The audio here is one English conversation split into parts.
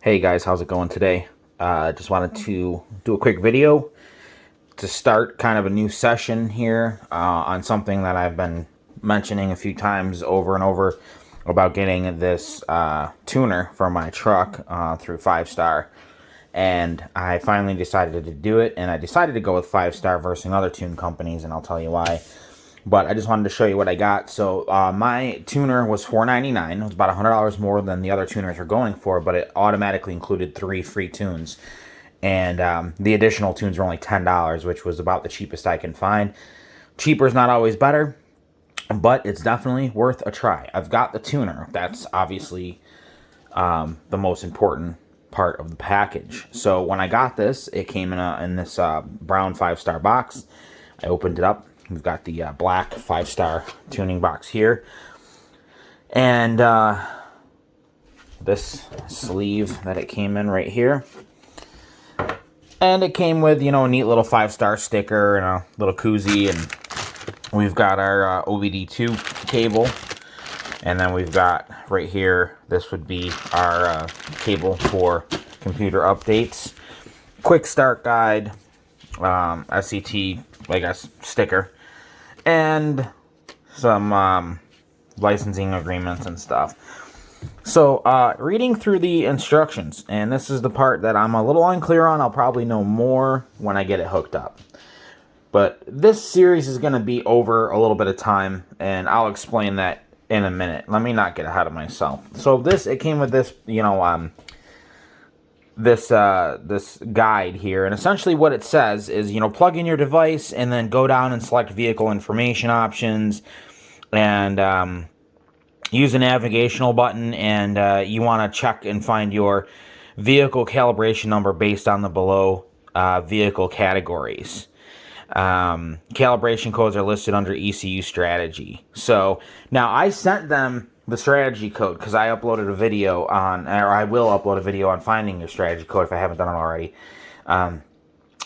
Hey guys, how's it going today? Just wanted to do a quick video to start kind of a new session here on something that I've been mentioning a few times over and over about getting this tuner for my truck through 5-Star. And I finally decided to do it, and I decided to go with 5-Star versus other tune companies, and I'll tell you why. But I just wanted to show you what I got. So my tuner was $4.99. It was about $100 more than the other tuners are going for, but it automatically included 3 free tunes. And the additional tunes were only $10, which was about the cheapest I can find. Cheaper is not always better, but it's definitely worth a try. I've got the tuner. That's obviously the most important part of the package. So when I got this, it came in this brown 5-Star box. I opened it up. We've got the black 5-Star tuning box here. And this sleeve that it came in right here. And it came with, you know, a neat little 5-Star sticker and a little koozie. And we've got our OBD2 cable. And then we've got right here, this would be our cable for computer updates. Quick start guide, SCT, I guess, sticker. And some licensing agreements and stuff. So, reading through the instructions, and this is the part that I'm a little unclear on. I'll probably know more when I get it hooked up. But this series is going to be over a little bit of time, and I'll explain that in a minute. Let me not get ahead of myself. So it came with this, you know, this guide here, and essentially what it says is, you know, plug in your device and then go down and select vehicle information options, and use a navigational button, and you want to check and find your vehicle calibration number based on the below vehicle categories. Calibration codes are listed under ECU strategy. So now I sent them the strategy code because I uploaded a video on, or I will upload a video on finding your strategy code if I haven't done it already. And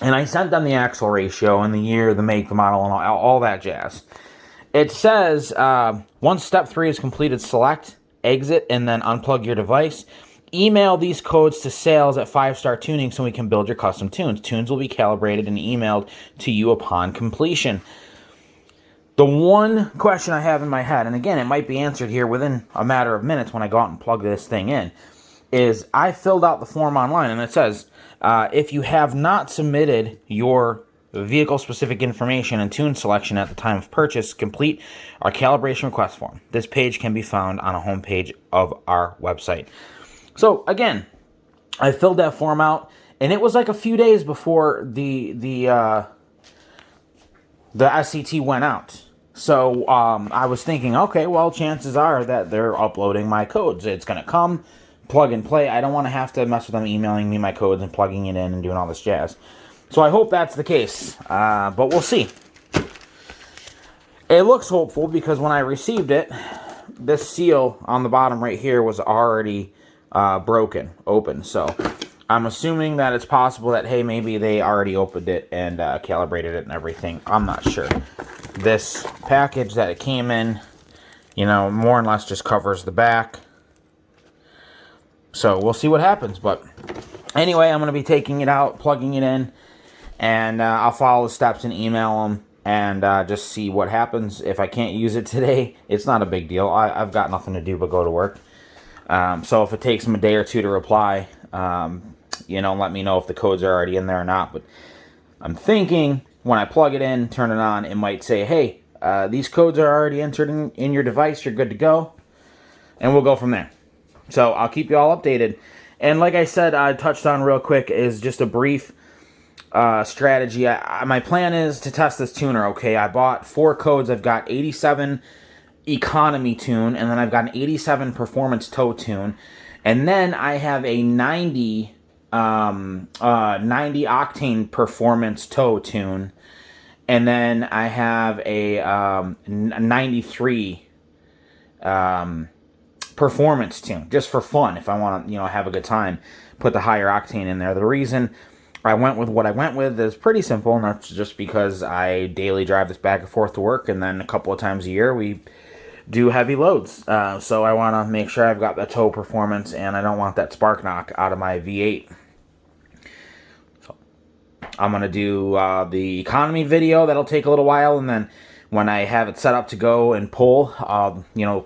I sent them the axle ratio and the year, the make, the model, and all that jazz. It says, once step 3 is completed, select, exit, and then unplug your device. Email these codes to sales at 5-Star Tuning so we can build your custom tunes. Tunes will be calibrated and emailed to you upon completion. The one question I have in my head, and again, it might be answered here within a matter of minutes when I go out and plug this thing in, is I filled out the form online, and it says, if you have not submitted your vehicle-specific information and tune selection at the time of purchase, complete our calibration request form. This page can be found on a homepage of our website. So, again, I filled that form out, and it was like a few days before the SCT went out. So I was thinking, okay, well, chances are that they're uploading my codes. It's going to come, plug and play. I don't want to have to mess with them emailing me my codes and plugging it in and doing all this jazz. So I hope that's the case, but we'll see. It looks hopeful because when I received it, this seal on the bottom right here was already open. So I'm assuming that it's possible that, hey, maybe they already opened it and calibrated it and everything. I'm not sure. This package that it came in, you know, more or less just covers the back. So we'll see what happens. But anyway, I'm going to be taking it out, plugging it in, and I'll follow the steps and email them and just see what happens. If I can't use it today, it's not a big deal. I've got nothing to do but go to work. So if it takes them a day or two to reply, you know, let me know if the codes are already in there or not. But I'm thinking when I plug it in, turn it on, it might say, hey, these codes are already entered in your device. You're good to go. And we'll go from there. So I'll keep you all updated. And like I said, I touched on real quick is just a brief strategy. My plan is to test this tuner, okay? I bought 4 codes. I've got 87 economy tune, and then I've got an 87 performance tow tune, and then I have a 90 octane performance tow tune, and then I have a 93 performance tune, just for fun. If I want to, you know, have a good time, put the higher octane in there. The reason I went with what I went with is pretty simple, and that's just because I daily drive this back and forth to work, and then a couple of times a year we do heavy loads. So I want to make sure I've got the tow performance, and I don't want that spark knock out of my V8. So I'm going to do the economy video. That'll take a little while, and then when I have it set up to go and pull,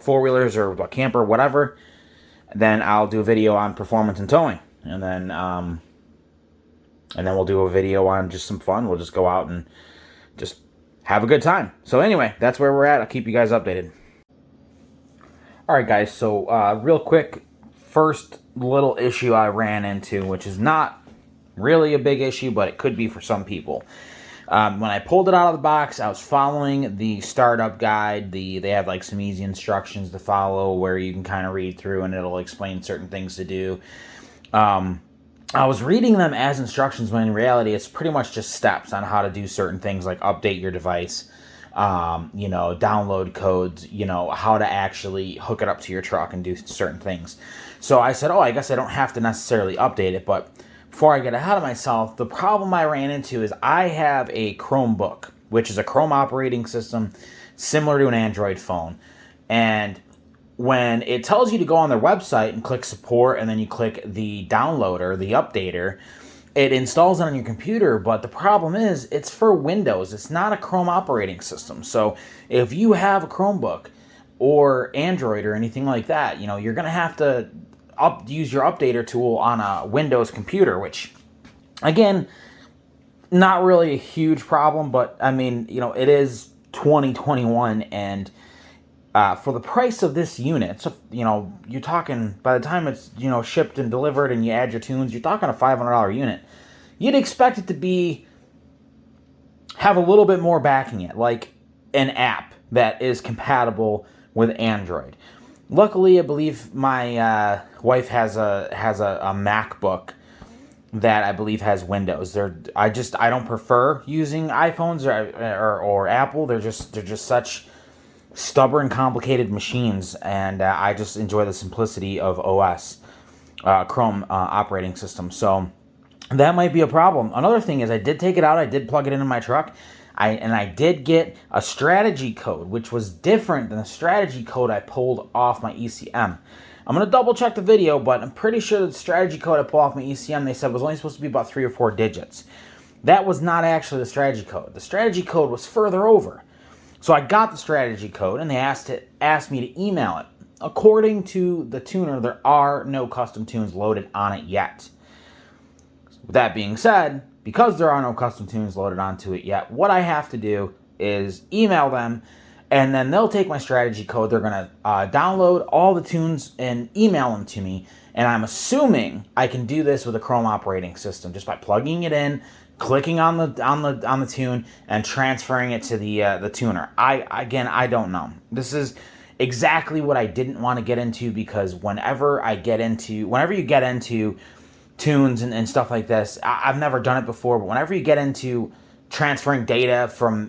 four-wheelers or a camper, whatever, then I'll do a video on performance and towing. And then we'll do a video on just some fun. We'll just go out and just have a good time. So anyway, that's where we're at. I'll keep you guys updated. Alright guys, so real quick, first little issue I ran into, which is not really a big issue, but it could be for some people. When I pulled it out of the box, I was following the startup guide. They have like some easy instructions to follow where you can kind of read through and it'll explain certain things to do. I was reading them as instructions when in reality it's pretty much just steps on how to do certain things like update your device, download codes, how to actually hook it up to your truck and do certain things. So I said, I guess I don't have to necessarily update it, but before I get ahead of myself, the problem I ran into is I have a Chromebook, which is a Chrome operating system similar to an Android phone. And when it tells you to go on their website and click support and then you click the downloader, the updater, it installs it on your computer, but the problem is it's for Windows. It's not a Chrome operating system. So if you have a Chromebook or Android or anything like that, you're going to have to use your updater tool on a Windows computer, which, again, not really a huge problem, but, it is 2021, and for the price of this unit, so, you're talking, by the time it's, shipped and delivered and you add your tunes, you're talking a $500 unit. You'd expect it to have a little bit more backing it, like an app that is compatible with Android. Luckily, I believe my wife has a MacBook that I believe has Windows. I don't prefer using iPhones or Apple. They're just such stubborn, complicated machines, and I just enjoy the simplicity of OS, Chrome operating system. So that might be a problem. Another thing is I did take it out. I did plug it into my truck. I did get a strategy code, which was different than the strategy code I pulled off my ECM. I'm going to double check the video, but I'm pretty sure the strategy code I pulled off my ECM, they said was only supposed to be about 3 or 4 digits. That was not actually the strategy code. The strategy code was further over. So I got the strategy code, and they asked me to email it. According to the tuner, there are no custom tunes loaded on it yet. With that being said, because there are no custom tunes loaded onto it yet, what I have to do is email them, and then they'll take my strategy code. They're going to download all the tunes and email them to me, and I'm assuming I can do this with a Chrome operating system just by plugging it in, clicking on the tune, and transferring it to the tuner. I don't know. This is exactly what I didn't want to get into, because whenever you get into tunes and stuff like this, I've never done it before, but whenever you get into transferring data from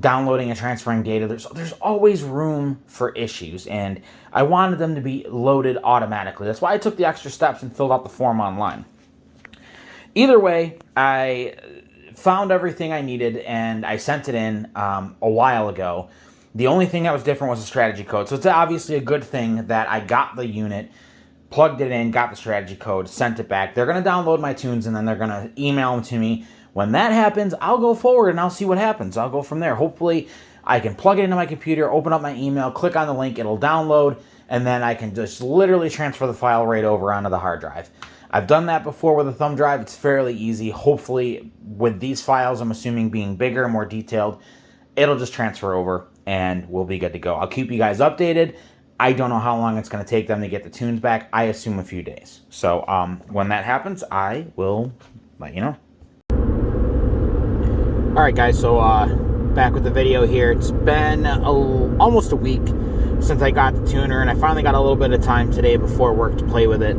downloading and transferring data, there's always room for issues, and I wanted them to be loaded automatically. That's why I took the extra steps and filled out the form online. Either way, I found everything I needed, and I sent it in a while ago. The only thing that was different was the strategy code. So it's obviously a good thing that I got the unit, plugged it in, got the strategy code, sent it back. They're going to download my tunes, and then they're going to email them to me. When that happens, I'll go forward, and I'll see what happens. I'll go from there. Hopefully, I can plug it into my computer, open up my email, click on the link, it'll download, and then I can just literally transfer the file right over onto the hard drive. I've done that before with a thumb drive. It's fairly easy. Hopefully, with these files, I'm assuming being bigger and more detailed, it'll just transfer over, and we'll be good to go. I'll keep you guys updated. I don't know how long it's going to take them to get the tunes back. I assume a few days. So when that happens, I will let you know. Alright guys, so back with the video here. It's been almost a week since I got the tuner, and I finally got a little bit of time today before work to play with it.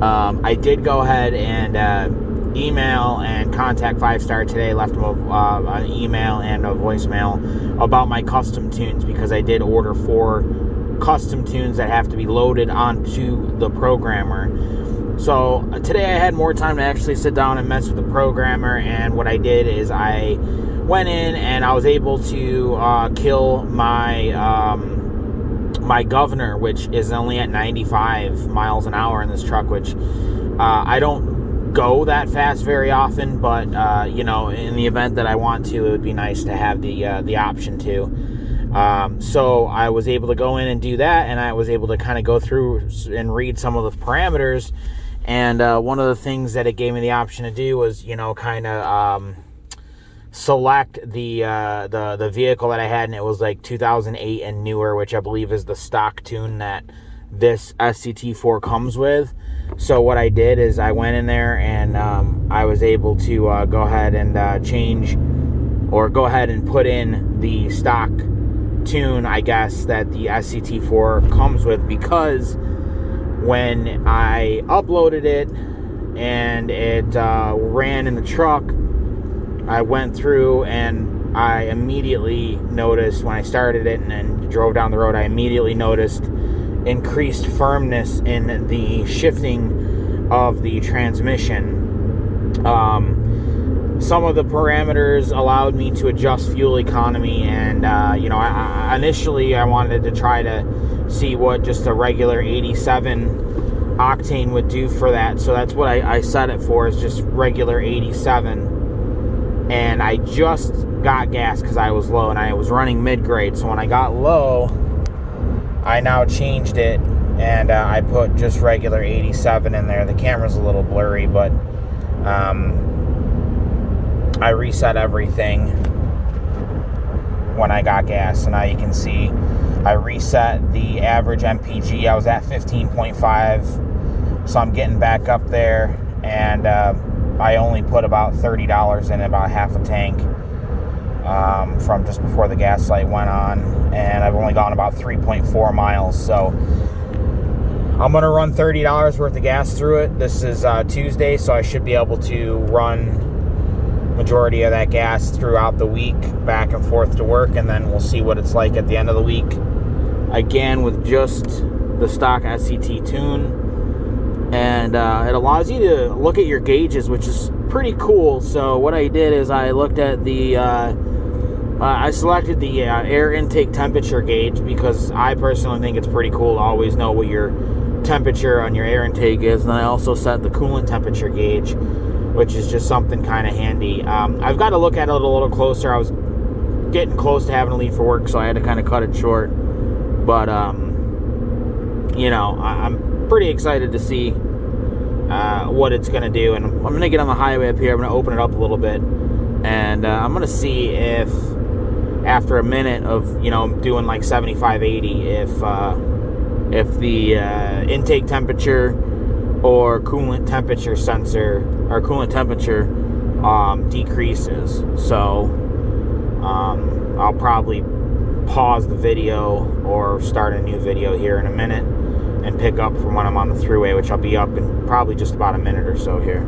I did go ahead and email and contact 5-Star today, left them an email and a voicemail about my custom tunes, because I did order 4 custom tunes that have to be loaded onto the programmer. So today I had more time to actually sit down and mess with the programmer, and what I did is I went in and I was able to kill my my governor, which is only at 95 miles an hour in this truck, which I don't go that fast very often, but you know, in the event that I want to, it would be nice to have the option to. So I was able to go in and do that, and I was able to kind of go through and read some of the parameters. And one of the things that it gave me the option to do was, you know, kind of select the vehicle that I had, and it was like 2008 and newer, which I believe is the stock tune that this sctx4 comes with. So what I did is I went in there and I was able to go ahead and change, or go ahead and put in the stock tune, I guess, that the sctx4 comes with, because when I uploaded it and it ran in the truck, I went through and I immediately noticed, when I started it and then drove down the road, I immediately noticed increased firmness in the shifting of the transmission. Some of the parameters allowed me to adjust fuel economy, and you know, initially I wanted to try to see what just a regular 87 octane would do for that. So that's what I set it for, is just regular 87. And I just got gas because I was low and I was running mid-grade. So when I got low, I now changed it and I put just regular 87 in there. The camera's a little blurry, but I reset everything when I got gas. So now you can see I reset the average MPG. I was at 15.5, so I'm getting back up there, and I only put about $30 in, about half a tank, from just before the gas light went on, and I've only gone about 3.4 miles. So I'm going to run $30 worth of gas through it. This is Tuesday, so I should be able to run majority of that gas throughout the week, back and forth to work, and then we'll see what it's like at the end of the week, again with just the stock SCT tune. And it allows you to look at your gauges, which is pretty cool. So what I did is I looked at the I selected the air intake temperature gauge, because I personally think it's pretty cool to always know what your temperature on your air intake is. And I also set the coolant temperature gauge, which is just something kind of handy. I've got to look at it a little closer. I was getting close to having to leave for work, so I had to kind of cut it short. But you know, I'm pretty excited to see what it's going to do. And I'm going to get on the highway up here. I'm going to open it up a little bit, and I'm going to see if, after a minute of, you know, doing like 75, 80, if the intake temperature or coolant temperature sensor, or coolant temperature decreases. So I'll probably pause the video or start a new video here in a minute and pick up from when I'm on the thruway, which I'll be up in probably just about a minute or so here.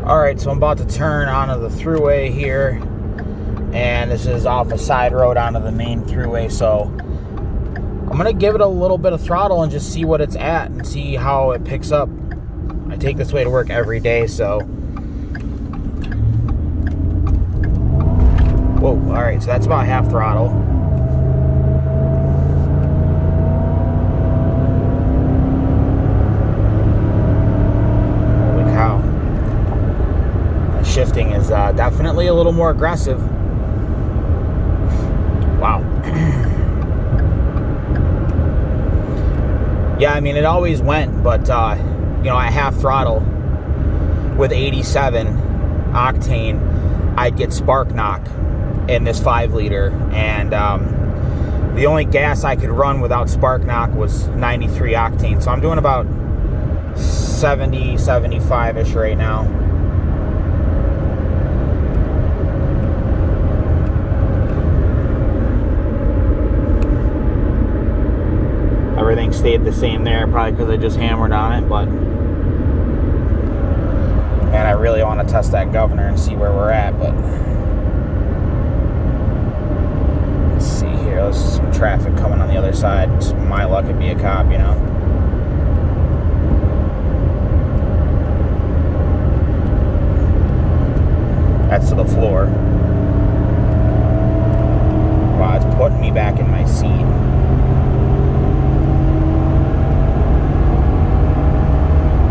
Alright, so I'm about to turn onto the thruway here, and this is off a side road onto the main thruway, so I'm going to give it a little bit of throttle and just see what it's at and see how it picks up. I take this way to work every day, so... Whoa, alright, so that's about half throttle. Holy cow. The shifting is definitely a little more aggressive. Wow. Yeah, I mean, it always went, but, you know, at half throttle with 87 octane, I'd get spark knock in this 5-liter, and the only gas I could run without spark knock was 93 octane. So I'm doing about 70, 75-ish right now. Everything stayed the same there, probably because I just hammered on it, but man, I really want to test that governor and see where we're at, but let's see here. There's some traffic coming on the other side. Just my luck, it'd be a cop, you know. That's to the floor. Wow, it's putting me back in my seat.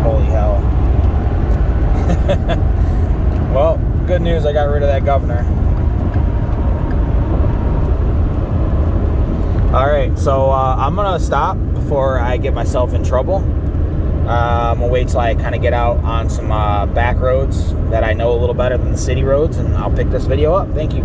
Holy hell. Well, good news, I got rid of that governor. Alright, so I'm going to stop before I get myself in trouble. I'm going to wait till I kind of get out on some back roads that I know a little better than the city roads, and I'll pick this video up. Thank you.